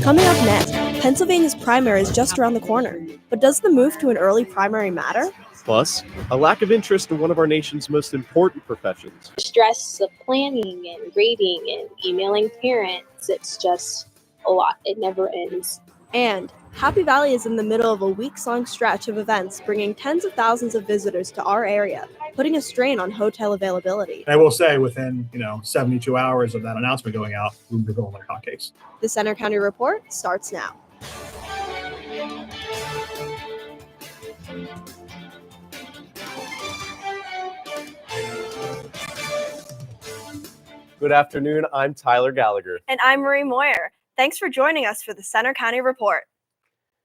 Coming up next, Pennsylvania's primary is just around the corner. But does the move to an early primary matter? Plus, a lack of interest in one of our nation's most important professions. Stress of planning and grading and emailing parents, it's just a lot. It never ends. And Happy Valley is in the middle of a weeks-long stretch of events bringing tens of thousands of visitors to our area, putting a strain on hotel availability. I will say within 72 hours of that announcement going out, we were going like hotcakes. The Center County Report starts now. Good afternoon, I'm Tyler Gallagher. And I'm Marie Moyer. Thanks for joining us for the Center County Report.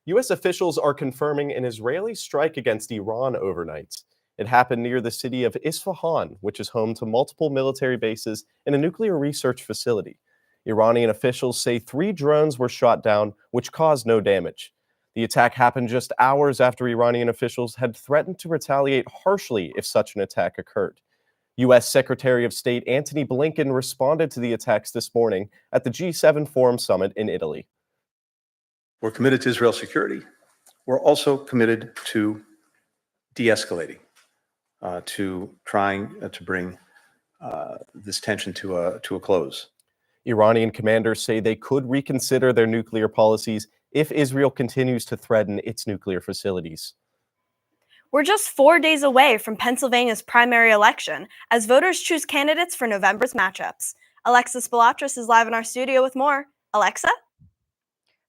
U.S. officials are confirming an Israeli strike against Iran overnight. It happened near the city of Isfahan, which is home to multiple military bases and a nuclear research facility. Iranian officials say 3 drones were shot down, which caused no damage. The attack happened just hours after Iranian officials had threatened to retaliate harshly if such an attack occurred. U.S. Secretary of State Antony Blinken responded to the attacks this morning at the G7 Forum Summit in Italy. We're committed to Israel's security. We're also committed to de-escalating, to trying to bring this tension to a close. Iranian commanders say they could reconsider their nuclear policies if Israel continues to threaten its nuclear facilities. We're just 4 days away from Pennsylvania's primary election as voters choose candidates for November's matchups. Alexis Balatras is live in our studio with more. Alexa?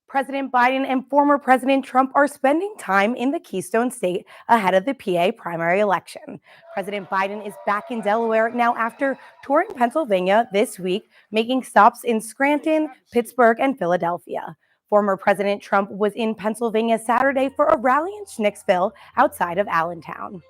President Biden and former President Trump are spending time in the Keystone State ahead of the PA primary election. President Biden is back in Delaware now after touring Pennsylvania this week, making stops in Scranton, Pittsburgh, and Philadelphia. Former President Trump was in Pennsylvania Saturday for a rally in Schnicksville outside of Allentown.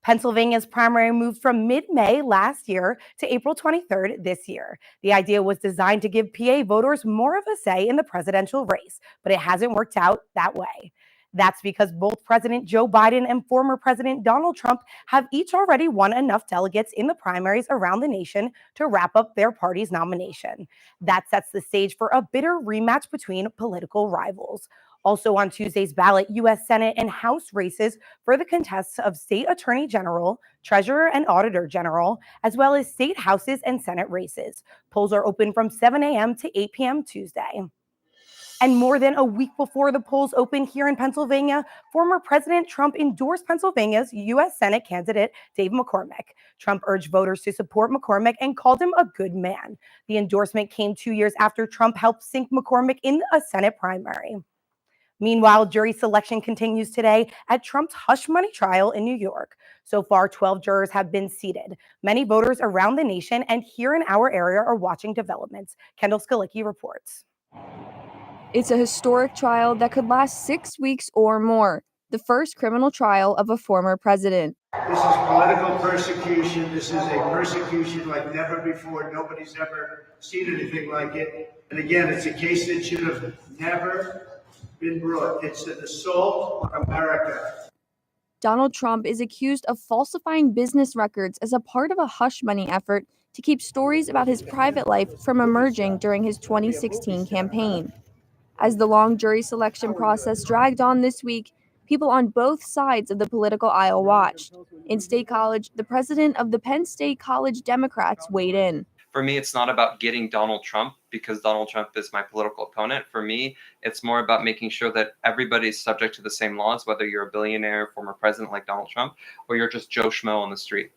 Pennsylvania's primary moved from mid-May last year to April 23rd this year. The idea was designed to give PA voters more of a say in the presidential race, but it hasn't worked out that way. That's because both President Joe Biden and former President Donald Trump have each already won enough delegates in the primaries around the nation to wrap up their party's nomination. That sets the stage for a bitter rematch between political rivals. Also on Tuesday's ballot, U.S. Senate and House races for the contests of State Attorney General, Treasurer, and Auditor General, as well as state houses and Senate races. Polls are open from 7 a.m. to 8 p.m. Tuesday. And more than a week before the polls open here in Pennsylvania, former President Trump endorsed Pennsylvania's U.S. Senate candidate, Dave McCormick. Trump urged voters to support McCormick and called him a good man. The endorsement came 2 years after Trump helped sink McCormick in a Senate primary. Meanwhile, jury selection continues today at Trump's hush money trial in New York. So far, 12 jurors have been seated. Many voters around the nation and here in our area are watching developments. Kendall Skalicki reports. It's a historic trial that could last 6 weeks or more, the first criminal trial of a former president. This is political persecution. This is a persecution like never before. Nobody's ever seen anything like it. And again, it's a case that should have never been brought. It's an assault on America. Donald Trump is accused of falsifying business records as a part of a hush money effort to keep stories about his private life from emerging during his 2016 campaign. As the long jury selection process dragged on this week, people on both sides of the political aisle watched. In State College, the president of the Penn State College Democrats weighed in. For me, it's not about getting Donald Trump because Donald Trump is my political opponent. For me, it's more about making sure that everybody's subject to the same laws, whether you're a billionaire, former president like Donald Trump, or you're just Joe Schmo on the street.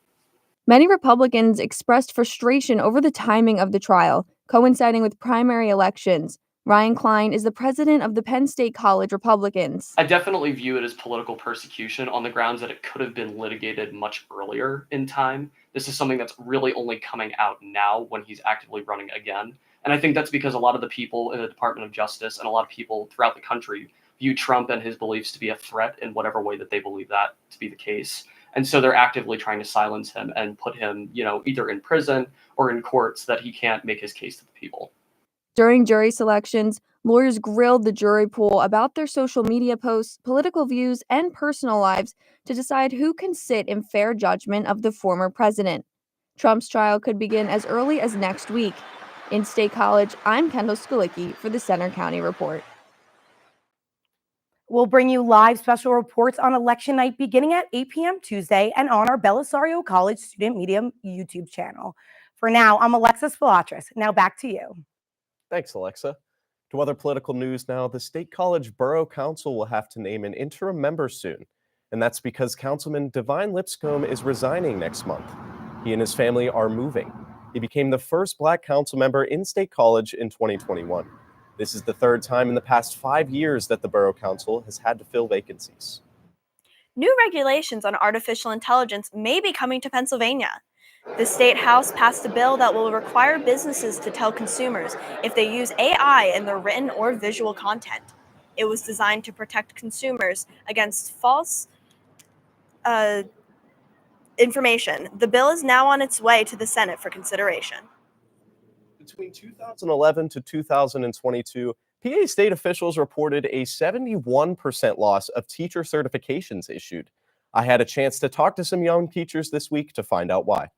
Many Republicans expressed frustration over the timing of the trial, coinciding with primary elections. Ryan Klein is the president of the Penn State College Republicans. I definitely view it as political persecution on the grounds that it could have been litigated much earlier in time. This is something that's really only coming out now when he's actively running again. And I think that's because a lot of the people in the Department of Justice and a lot of people throughout the country view Trump and his beliefs to be a threat in whatever way that they believe that to be the case. And so they're actively trying to silence him and put him, either in prison or in court so that he can't make his case to the people. During jury selections, lawyers grilled the jury pool about their social media posts, political views, and personal lives to decide who can sit in fair judgment of the former president. Trump's trial could begin as early as next week. In State College, I'm Kendall Skulicki for the Center County Report. We'll bring you live special reports on election night beginning at 8 p.m. Tuesday and on our Belisario College Student Media YouTube channel. For now, I'm Alexa Spilatris. Now back to you. Thanks, Alexa. To other political news now, the State College Borough Council will have to name an interim member soon, and that's because Councilman Divine Lipscomb is resigning next month. He and his family are moving. He became the first Black council member in State College in 2021. This is the third time in the past 5 years that the Borough Council has had to fill vacancies. New regulations on artificial intelligence may be coming to Pennsylvania. The State House passed a bill that will require businesses to tell consumers if they use AI in their written or visual content. It was designed to protect consumers against false information. The bill is now on its way to the Senate for consideration. Between 2011 to 2022, PA state officials reported a 71% loss of teacher certifications issued. I had a chance to talk to some young teachers this week to find out why.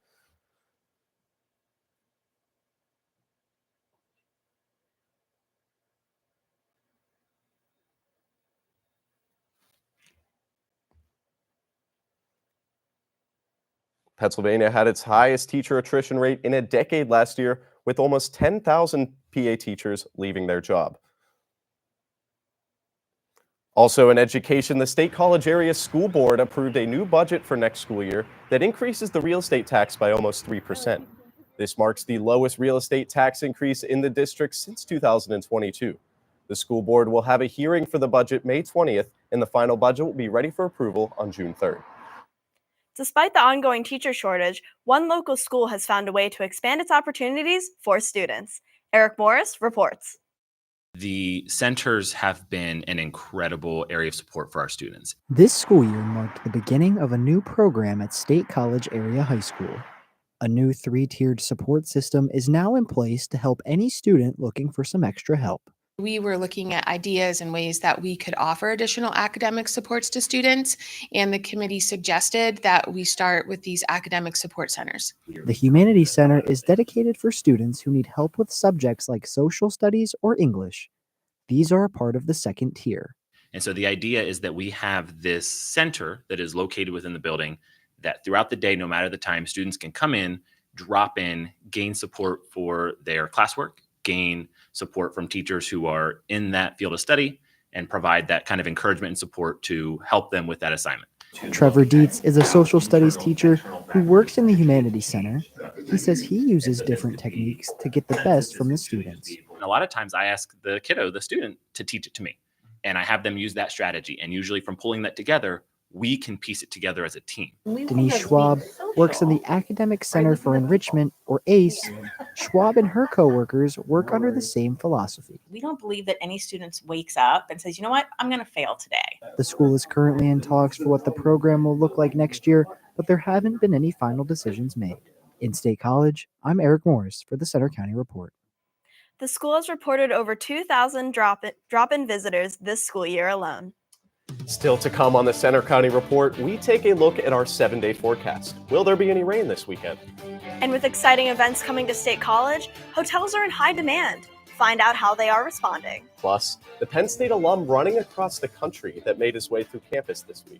Pennsylvania had its highest teacher attrition rate in a decade last year, with almost 10,000 PA teachers leaving their job. Also in education, the State College Area School Board approved a new budget for next school year that increases the real estate tax by almost 3%. This marks the lowest real estate tax increase in the district since 2022. The school board will have a hearing for the budget May 20th, and the final budget will be ready for approval on June 3rd. Despite the ongoing teacher shortage, one local school has found a way to expand its opportunities for students. Eric Morris reports. The centers have been an incredible area of support for our students. This school year marked the beginning of a new program at State College Area High School. A new 3-tiered support system is now in place to help any student looking for some extra help. We were looking at ideas and ways that we could offer additional academic supports to students, and the committee suggested that we start with these academic support centers. The Humanities Center is dedicated for students who need help with subjects like social studies or English. These are a part of the second tier. And so the idea is that we have this center that is located within the building that throughout the day, no matter the time, students can come in, drop in, gain support for their classwork, gain support from teachers who are in that field of study, and provide that kind of encouragement and support to help them with that assignment. Trevor Dietz is a social studies teacher who works in the Humanities Center. He says he uses different techniques to get the best from the students. And a lot of times I ask the kiddo, the student, to teach it to me, and I have them use that strategy. And usually from pulling that together, we can piece it together as a team. Denise Schwab works in the Academic Center for Enrichment, or ACE. Schwab and her coworkers work under the same philosophy. We don't believe that any student wakes up and says, you know what, I'm going to fail today. The school is currently in talks for what the program will look like next year, but there haven't been any final decisions made. In State College, I'm Eric Morris for the Center County Report. The school has reported over 2,000 drop-in visitors this school year alone. Still to come on the Center County Report, we take a look at our 7-day forecast. Will there be any rain this weekend? And with exciting events coming to State College, hotels are in high demand. Find out how they are responding. Plus, the Penn State alum running across the country that made his way through campus this week.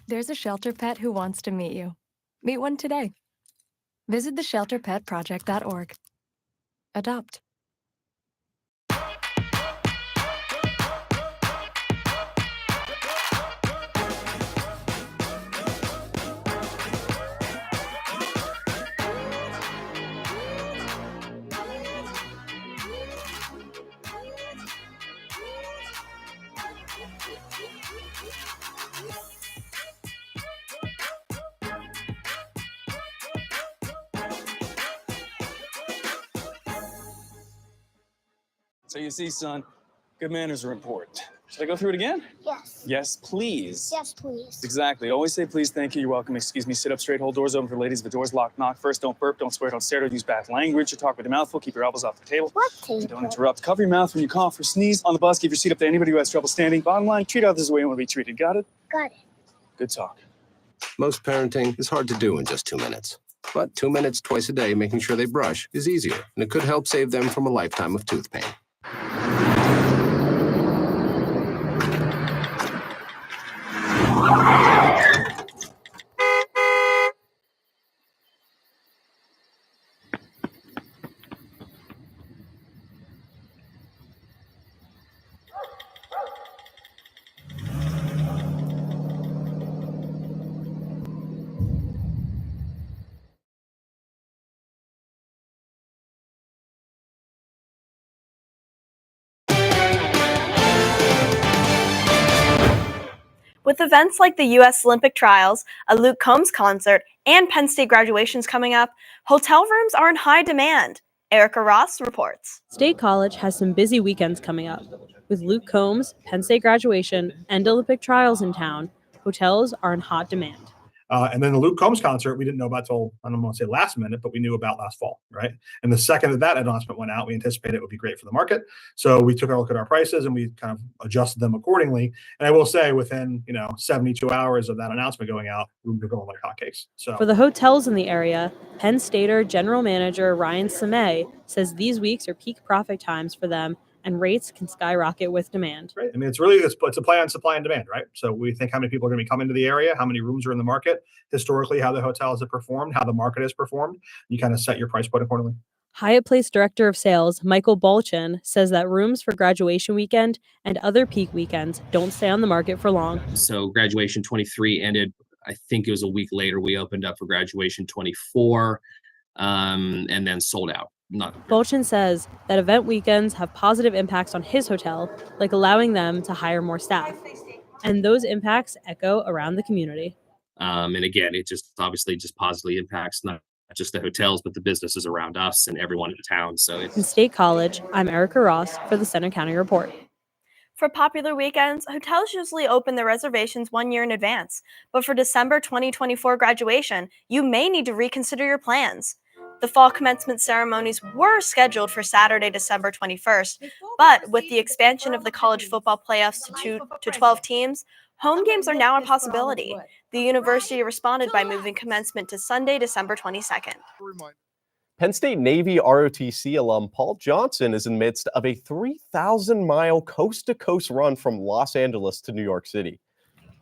There's a shelter pet who wants to meet you. Meet one today. Visit theshelterpetproject.org. Adopt. So you see, son, Good manners are important. Should I go through it again? Yes. Yes, please. Yes, please. Exactly. Always say please, thank you, you're welcome, excuse me, sit up straight, hold doors open for ladies. If the door's locked, knock first, don't burp, don't swear, don't stare, don't use bad language, or talk with your mouth full, keep your elbows off the table. What table? Don't interrupt. Cover your mouth when you cough or sneeze. On the bus, give your seat up to anybody who has trouble standing. Bottom line, treat others the way you want to be treated. Got it? Got it. Good talk. Most parenting is hard to do in just 2 minutes. But 2 minutes twice a day making sure they brush is easier, and it could help save them from a lifetime of tooth pain. With events like the U.S. Olympic trials, a Luke Combs concert, and Penn State graduations coming up, hotel rooms are in high demand. Erica Ross reports. State College has some busy weekends coming up. With Luke Combs, Penn State graduation, and Olympic trials in town, hotels are in hot demand. And then the Luke Combs concert, we didn't know about till, I don't want to say last minute, but we knew about last fall, right? And the second that announcement went out, we anticipated it would be great for the market. So we took a look at our prices and we kind of adjusted them accordingly. And I will say within, 72 hours of that announcement going out, rooms are going like hotcakes. So For the hotels in the area, Penn Stater General Manager Ryan Samay says these weeks are peak profit times for them and rates can skyrocket with demand. Right. I mean, it's a play on supply and demand, right? So we think how many people are going to be coming to the area, how many rooms are in the market, historically, how the hotels have performed, how the market has performed. You kind of set your price point accordingly. Hyatt Place Director of Sales Michael Bolchin says that rooms for graduation weekend and other peak weekends don't stay on the market for long. So graduation 23 ended, I think it was a week later. We opened up for graduation 24 and then sold out. Bolchin says that event weekends have positive impacts on his hotel, like allowing them to hire more staff. And those impacts echo around the community. And again, it just obviously just positively impacts not just the hotels, but the businesses around us and everyone in town. So In State College, I'm Erica Ross for the Center County Report. For popular weekends, hotels usually open their reservations 1 year in advance. But for December 2024 graduation, you may need to reconsider your plans. The fall commencement ceremonies were scheduled for Saturday, December 21st, but with the expansion of the college football playoffs to 12 teams, home games are now a possibility. The university responded by moving commencement to Sunday, December 22nd. Penn State Navy ROTC alum Paul Johnson is in the midst of a 3,000-mile coast-to-coast run from Los Angeles to New York City.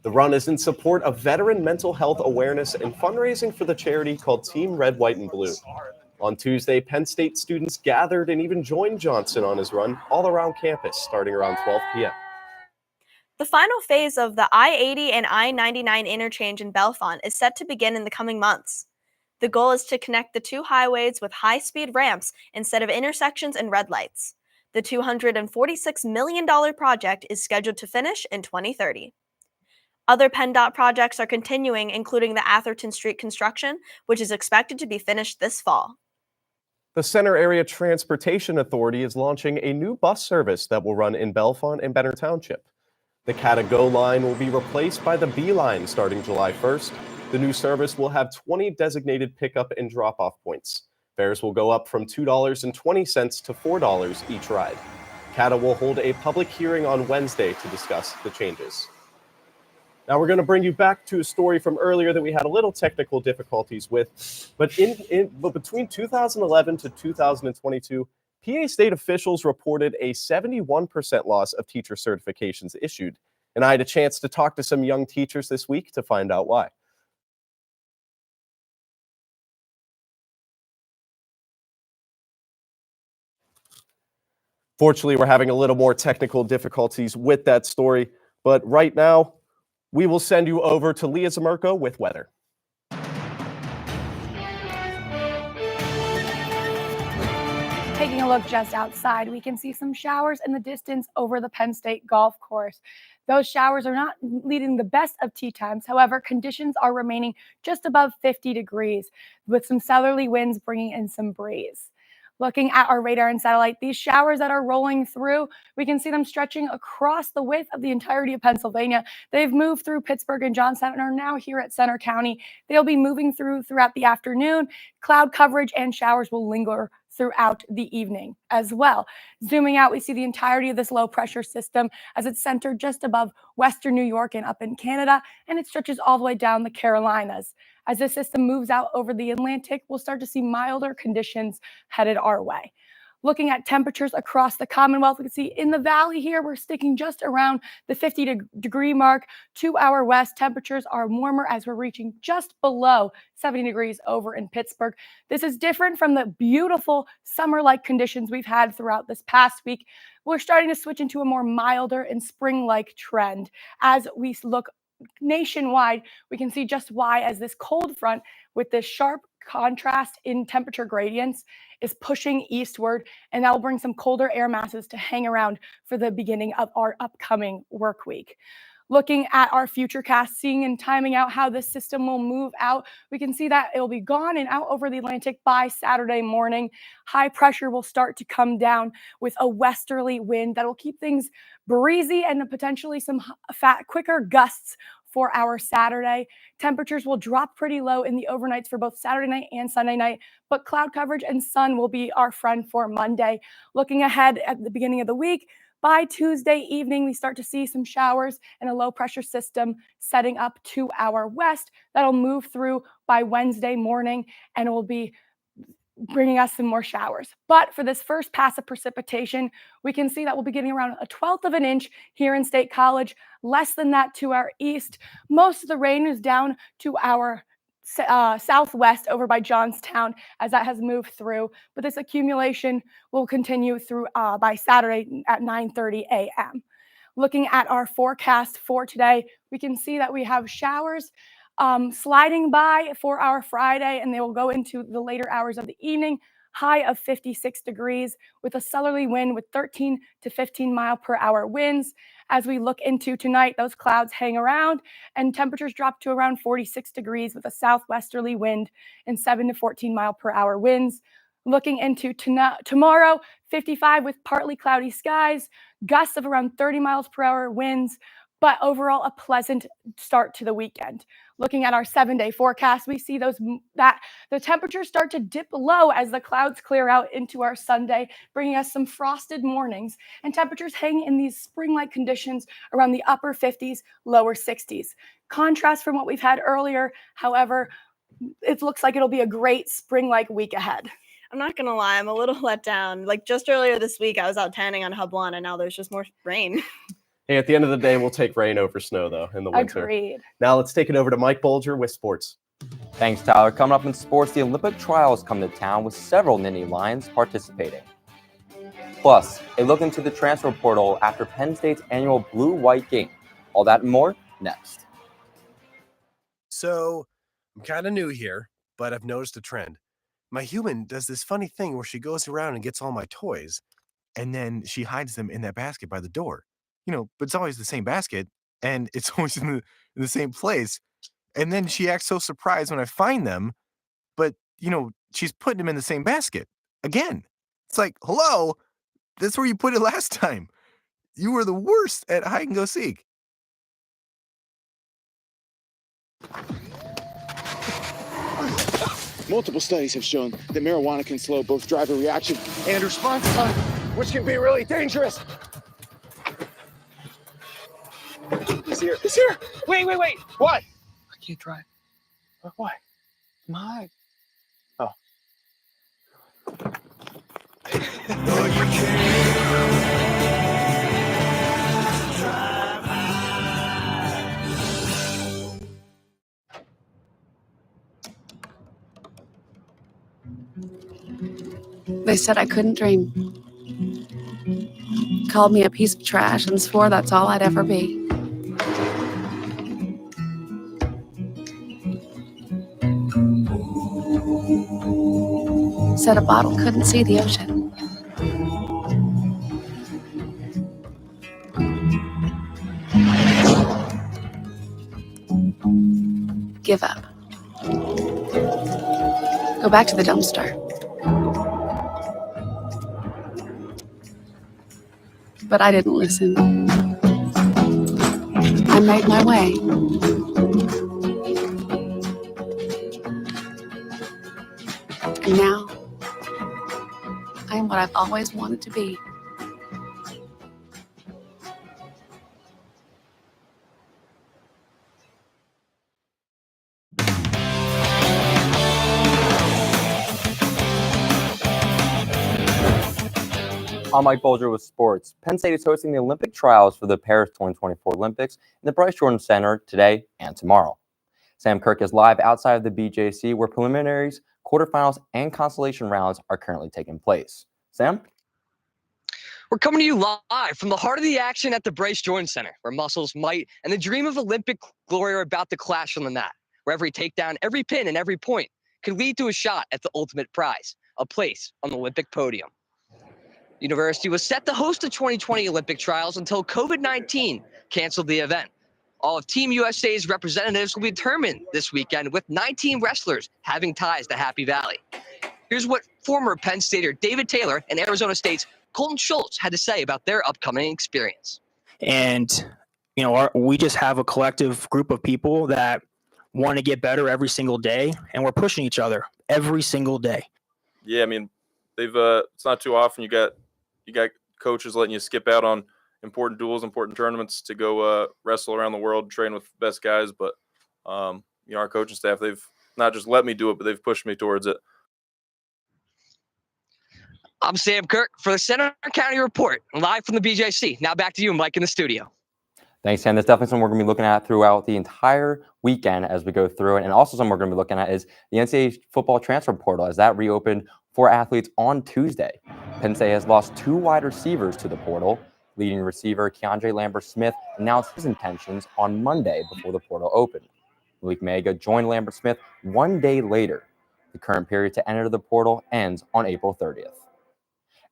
The run is in support of veteran mental health awareness and fundraising for the charity called Team Red, White, and Blue. On Tuesday, Penn State students gathered and even joined Johnson on his run all around campus, starting around 12 p.m. The final phase of the I-80 and I-99 interchange in Bellefonte is set to begin in the coming months. The goal is to connect the two highways with high-speed ramps instead of intersections and red lights. The $246 million project is scheduled to finish in 2030. Other PennDOT projects are continuing, including the Atherton Street construction, which is expected to be finished this fall. The Center Area Transportation Authority is launching a new bus service that will run in Bellefonte and Benner Township. The Cata-Go line will be replaced by the B line starting July 1st. The new service will have 20 designated pickup and drop-off points. Fares will go up from $2.20 to $4 each ride. Cata will hold a public hearing on Wednesday to discuss the changes. Now we're going to bring you back to a story from earlier that we had a little technical difficulties with, but between 2011 to 2022, PA state officials reported a 71% loss of teacher certifications issued, and I had a chance to talk to some young teachers this week to find out why. Fortunately, we're having a little more technical difficulties with that story, but right now, we will send you over to Leah Zamerko with weather. Taking a look just outside, we can see some showers in the distance over the Penn State golf course. Those showers are not leading the best of tee times. However, conditions are remaining just above 50 degrees with some southerly winds bringing in some breeze. Looking at our radar and satellite, these showers that are rolling through, we can see them stretching across the width of the entirety of Pennsylvania. They've moved through Pittsburgh and Johnstown and are now here at Center County. They'll be moving throughout the afternoon. Cloud coverage and showers will linger throughout the evening as well. Zooming out, we see the entirety of this low pressure system as it's centered just above Western New York and up in Canada, and it stretches all the way down the Carolinas. As this system moves out over the Atlantic, we'll start to see milder conditions headed our way. Looking at temperatures across the Commonwealth, we can see in the valley here, we're sticking just around the 50-degree mark. To our west, temperatures are warmer as we're reaching just below 70 degrees over in Pittsburgh. This is different from the beautiful summer-like conditions we've had throughout this past week. We're starting to switch into a more milder and spring-like trend. As we look nationwide, we can see just why, as this cold front with this sharp contrast in temperature gradients is pushing eastward, and that will bring some colder air masses to hang around for the beginning of our upcoming work week. Looking at our futurecast, seeing and timing out how this system will move out, we can see that it will be gone and out over the Atlantic by Saturday morning. High pressure will start to come down with a westerly wind that will keep things breezy and potentially some quicker gusts for our Saturday. Temperatures will drop pretty low in the overnights for both Saturday night and Sunday night, but cloud coverage and sun will be our friend for Monday. Looking ahead at the beginning of the week, by Tuesday evening, we start to see some showers and a low pressure system setting up to our west that'll move through by Wednesday morning, and it will be bringing us some more showers. But for this first pass of precipitation, we can see that we'll be getting around 1/12 of an inch here in State College, less than that to our east. Most of the rain is down to our southwest over by Johnstown as that has moved through, but this accumulation will continue through by Saturday at 9:30 a.m. Looking at our forecast for today, we can see that we have showers sliding by for our Friday, and they will go into the later hours of the evening. High of 56 degrees with a southerly wind with 13 to 15 mile per hour winds. As we look into tonight, those clouds hang around and temperatures drop to around 46 degrees with a southwesterly wind and 7 to 14 mile per hour winds. Looking into tomorrow, 55 with partly cloudy skies, gusts of around 30 miles per hour winds, but overall a pleasant start to the weekend. Looking at our 7-day forecast, we see that the temperatures start to dip low as the clouds clear out into our Sunday, bringing us some frosted mornings, and temperatures hang in these spring-like conditions around the upper 50s, lower 60s. Contrast from what we've had earlier, however, it looks like it'll be a great spring-like week ahead. I'm not gonna lie, I'm a little let down. Like just earlier this week, I was out tanning on Hub 1, and now there's just more rain. Hey, at the end of the day, we'll take rain over snow, though, in the winter. Agreed. Now let's take it over to Mike Bolger with sports. Thanks, Tyler. Coming up in sports, the Olympic trials come to town with several Nittany Lions participating. Plus, a look into the transfer portal after Penn State's annual blue-white game. All that and more next. So, I'm kind of new here, but I've noticed a trend. My human does this funny thing where she goes around and gets all my toys, and then she hides them in that basket by the door. But it's always the same basket, and it's always in the same place. And then she acts so surprised when I find them, but, she's putting them in the same basket again. It's like, hello, that's where you put it last time. You were the worst at hide and go seek. Multiple studies have shown that marijuana can slow both driver reaction and response time, which can be really dangerous. He's here. He's here. Wait. What? I can't drive. Why? My. Oh. They said I couldn't dream. Called me a piece of trash and swore that's all I'd ever be. Said a bottle couldn't see the ocean. Give up. Go back to the dumpster. but I didn't listen. I made my way. And now, I am what I've always wanted to be. I'm Mike Bolger with sports. Penn State is hosting the Olympic trials for the Paris 2024 Olympics in the Bryce Jordan Center today and tomorrow. Sam Kirk is live outside of the BJC where preliminaries, quarterfinals, and consolation rounds are currently taking place. Sam? We're coming to you live from the heart of the action at the Bryce Jordan Center, where muscles, might, and the dream of Olympic glory are about to clash on the mat, where every takedown, every pin, and every point could lead to a shot at the ultimate prize, a place on the Olympic podium. The university was set to host the 2020 Olympic trials until COVID-19 canceled the event. All of Team USA's representatives will be determined this weekend, with 19 wrestlers having ties to Happy Valley. Here's what former Penn Stater David Taylor and Arizona State's Colton Schultz had to say about their upcoming experience. And, we just have a collective group of people that want to get better every single day, and we're pushing each other every single day. Yeah, I mean, it's not too often you got coaches letting you skip out on important duels, important tournaments to go wrestle around the world, train with the best guys. But our coaching staff, they've not just let me do it, but they've pushed me towards it. I'm Sam Kirk for the Center County Report, live from the BJC. Now back to you, Mike, in the studio. Thanks, Sam. That's definitely something we're going to be looking at throughout the entire weekend as we go through it. And also something we're going to be looking at is the NCAA football transfer portal as that reopened for athletes on Tuesday. Penn State has lost 2 wide receivers to the portal. Leading receiver Keandre Lambert-Smith announced his intentions on Monday before the portal opened. Malik Mega joined Lambert-Smith 1 day later. The current period to enter the portal ends on April 30th.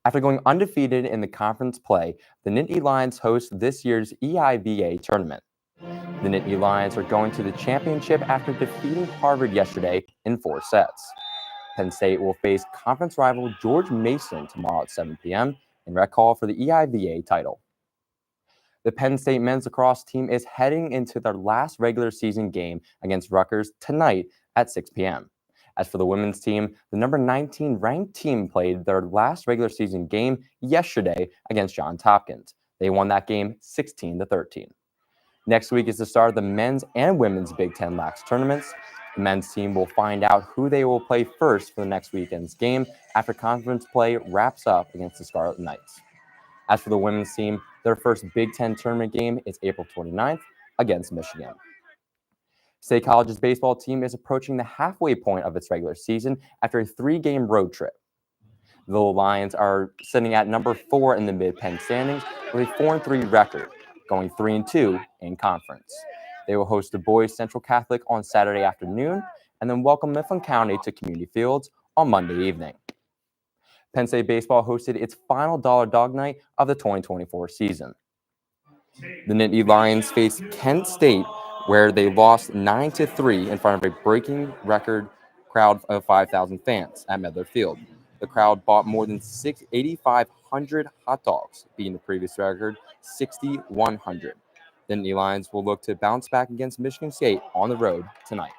After going undefeated in the conference play, the Nittany Lions host this year's EIVA tournament. The Nittany Lions are going to the championship after defeating Harvard yesterday in 4 sets. Penn State will face conference rival George Mason tomorrow at 7 p.m. in Rec Hall for the EIVA title. The Penn State men's lacrosse team is heading into their last regular season game against Rutgers tonight at 6 p.m. As for the women's team, the number 19 ranked team played their last regular season game yesterday against Johns Hopkins. They won that game 16-13. Next week is the start of the men's and women's Big Ten Lax tournaments. The men's team will find out who they will play first for the next weekend's game after conference play wraps up against the Scarlet Knights. As for the women's team, their first Big Ten tournament game is April 29th against Michigan. State College's baseball team is approaching the halfway point of its regular season after a 3-game road trip. The Lions are sitting at number 4 in the Mid-Penn standings with a 4-3 record, going 3-2 in conference. They will host the Boys Central Catholic on Saturday afternoon and then welcome Mifflin County to Community Fields on Monday evening. Penn State baseball hosted its final Dollar Dog Night of the 2024 season. The Nittany Lions faced Kent State, where they lost 9-3 in front of a breaking record crowd of 5,000 fans at Medler Field. The crowd bought more than 8,500 hot dogs, beating the previous record 6,100. The Nittany Lions will look to bounce back against Michigan State on the road tonight.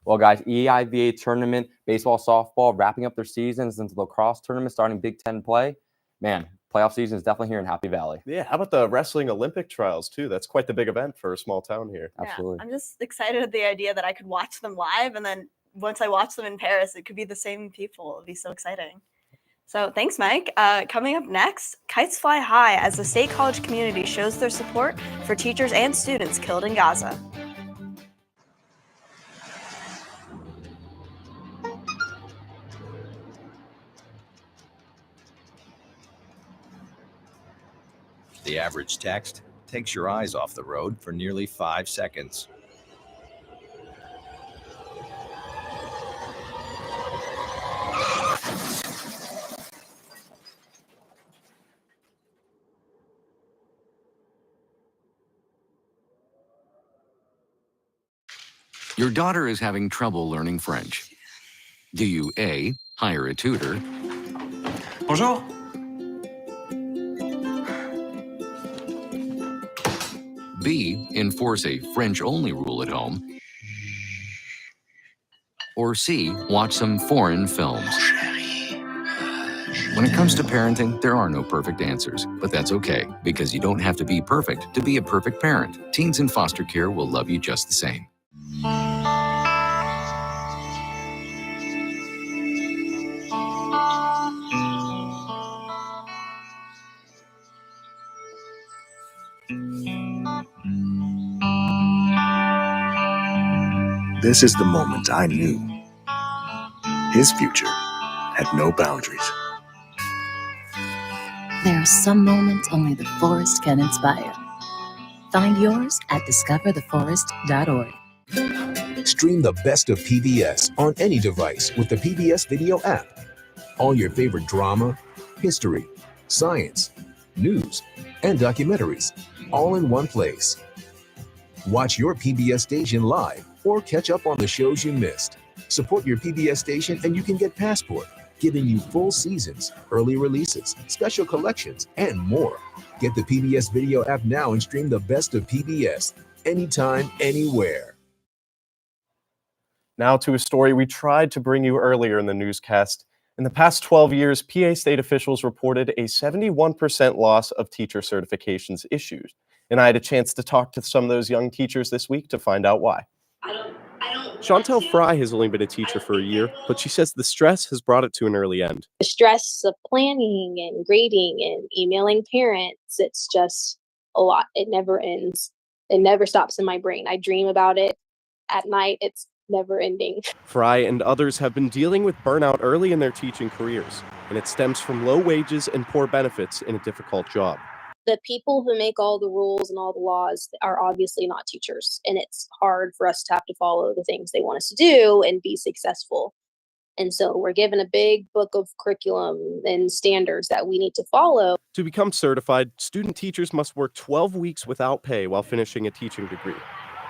Well, guys, EIVA tournament, baseball, softball, wrapping up their seasons into the lacrosse tournament, starting Big Ten play. Man, playoff season is definitely here in Happy Valley. Yeah, how about the wrestling Olympic trials, too? That's quite the big event for a small town here. Absolutely. I'm just excited at the idea that I could watch them live, and then once I watch them in Paris, it could be the same people. It'd be so exciting. So thanks, Mike. Coming up next, kites fly high as the State College community shows their support for teachers and students killed in Gaza. The average text takes your eyes off the road for nearly 5 seconds. Your daughter is having trouble learning French. Do you A, hire a tutor? Bonjour. B. Enforce a French-only rule at home. Or C. Watch some foreign films. When it comes to parenting, there are no perfect answers, but that's okay, because you don't have to be perfect to be a perfect parent. Teens in foster care will love you just the same. This is the moment I knew his future had no boundaries. There are some moments only the forest can inspire. Find yours at discovertheforest.org. Stream the best of PBS on any device with the PBS Video app. All your favorite drama, history, science, news, and documentaries, all in one place. Watch your PBS station live or catch up on the shows you missed. Support your PBS station and you can get Passport, giving you full seasons, early releases, special collections, and more. Get the PBS Video app now and stream the best of PBS anytime, anywhere. Now to a story we tried to bring you earlier in the newscast. In the past 12 years, PA state officials reported a 71% loss of teacher certifications issued. And I had a chance to talk to some of those young teachers this week to find out why. Chantel Fry has only been a teacher for a year, but she says the stress has brought it to an early end. The stress of planning and grading and emailing parents, it's just a lot. It never ends. It never stops in my brain. I dream about it at night. It's never ending. Fry and others have been dealing with burnout early in their teaching careers, and it stems from low wages and poor benefits in a difficult job. The people who make all the rules and all the laws are obviously not teachers, and it's hard for us to have to follow the things they want us to do and be successful. And so we're given a big book of curriculum and standards that we need to follow. To become certified, student teachers must work 12 weeks without pay while finishing a teaching degree.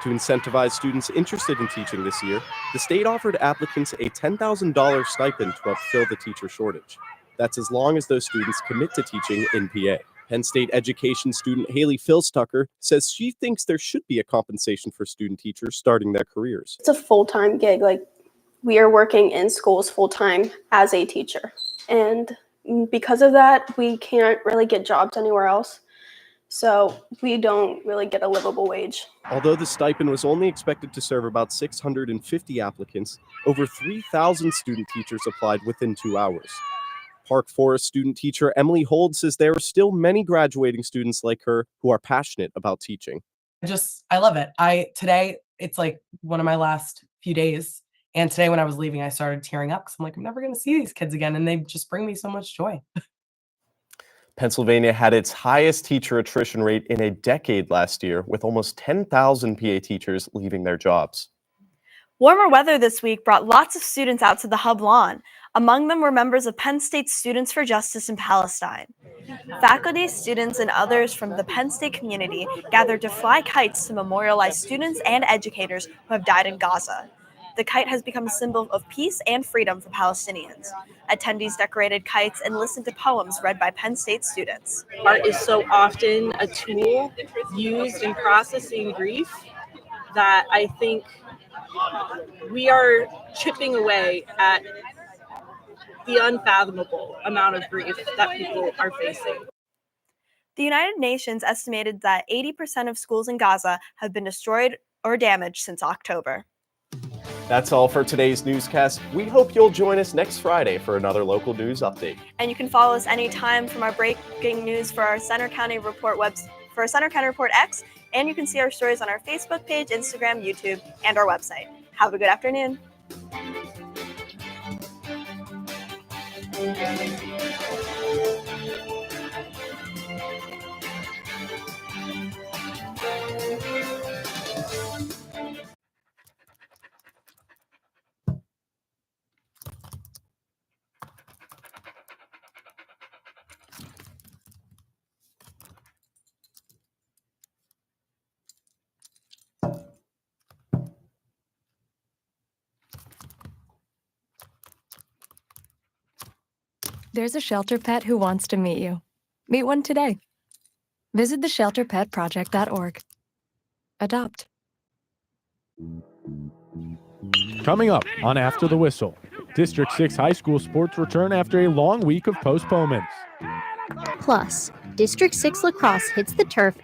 To incentivize students interested in teaching this year, the state offered applicants a $10,000 stipend to help fill the teacher shortage. That's as long as those students commit to teaching in PA. Penn State education student Haley Philstucker says she thinks there should be a compensation for student teachers starting their careers. It's a full-time gig. Like, we are working in schools full-time as a teacher. And because of that, we can't really get jobs anywhere else. So we don't really get a livable wage. Although the stipend was only expected to serve about 650 applicants, over 3,000 student teachers applied within 2 hours. Park Forest student teacher Emily Hold says there are still many graduating students like her who are passionate about teaching. I love it. Today, it's like one of my last few days. And today when I was leaving, I started tearing up because I'm like, I'm never going to see these kids again. And they just bring me so much joy. Pennsylvania had its highest teacher attrition rate in a decade last year, with almost 10,000 PA teachers leaving their jobs. Warmer weather this week brought lots of students out to the Hub lawn. Among them were members of Penn State Students for Justice in Palestine. Faculty, students, and others from the Penn State community gathered to fly kites to memorialize students and educators who have died in Gaza. The kite has become a symbol of peace and freedom for Palestinians. Attendees decorated kites and listened to poems read by Penn State students. Art is so often a tool used in processing grief that I think we are chipping away at the unfathomable amount of grief that people are facing. The United Nations estimated that 80% of schools in Gaza have been destroyed or damaged since October. That's all for today's newscast. We hope you'll join us next Friday for another local news update. And you can follow us anytime from our breaking news for our Center County Report for our Center County Report X, and you can see our stories on our Facebook page, Instagram, YouTube, and our website. Have a good afternoon. There's a shelter pet who wants to meet you. Meet one today. Visit theshelterpetproject.org. Adopt. Coming up on After the Whistle, District 6 high school sports return after a long week of postponements. Plus, District 6 lacrosse hits the turf